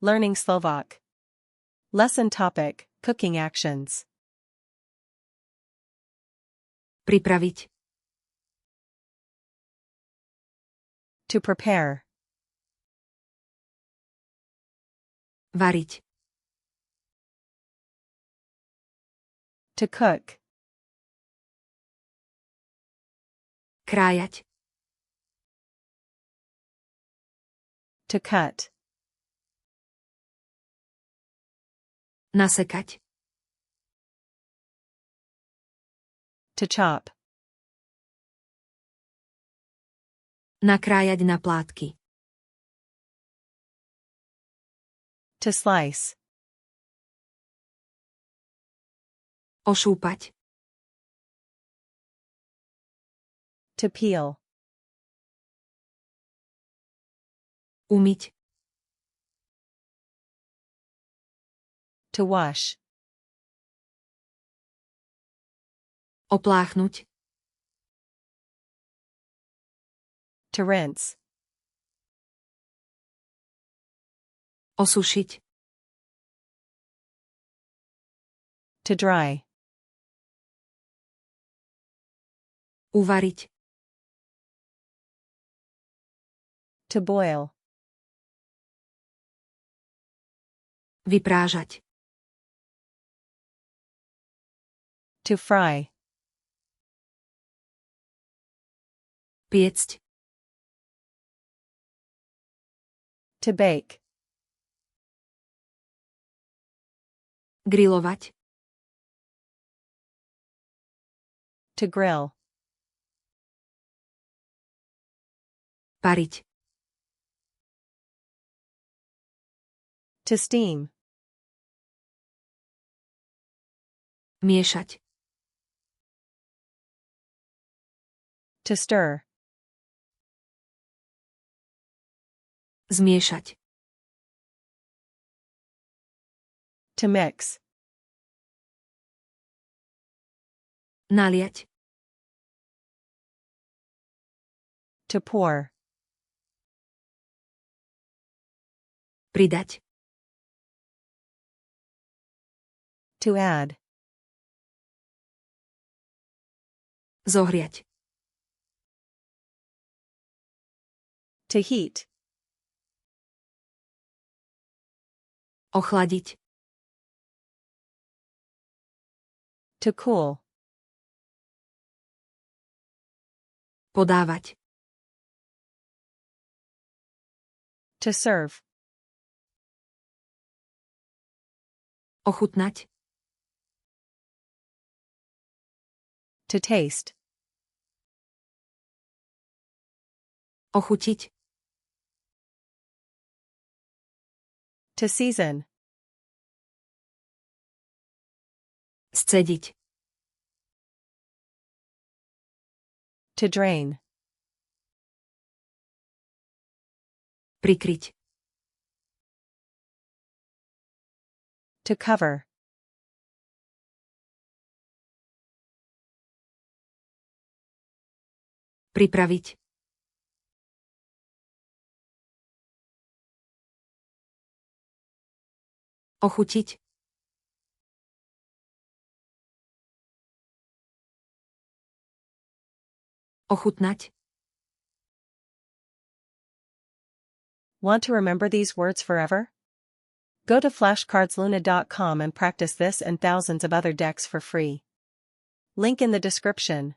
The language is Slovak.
Learning Slovak. Lesson topic, cooking actions. Pripraviť. To prepare. Variť. To cook. Krájať. To cut. Nasekať. To chop. Nakrájať na plátky. To slice. Ošúpať. To peel. Umyť. To wash. Opláchnuť. To rinse. Osušiť. To dry. Uvariť. To boil. Vyprážať. To fry. Piecť. To bake. Grilovať. To grill. Pariť. To steam. Miešať. To stir. Zmiešať. To mix. Naliať. To pour. Pridať. To add. Zohriať. To heat. Ochladiť. To cool. Podávať. To serve. Ochutnať. To taste. Ochutiť. To season. Scediť. To drain. Prikryť. To cover. Pripraviť. Ochutiť. Ochutnať. Want to remember these words forever? Go to flashcardsluna.com and practice this and thousands of other decks for free. Link in the description.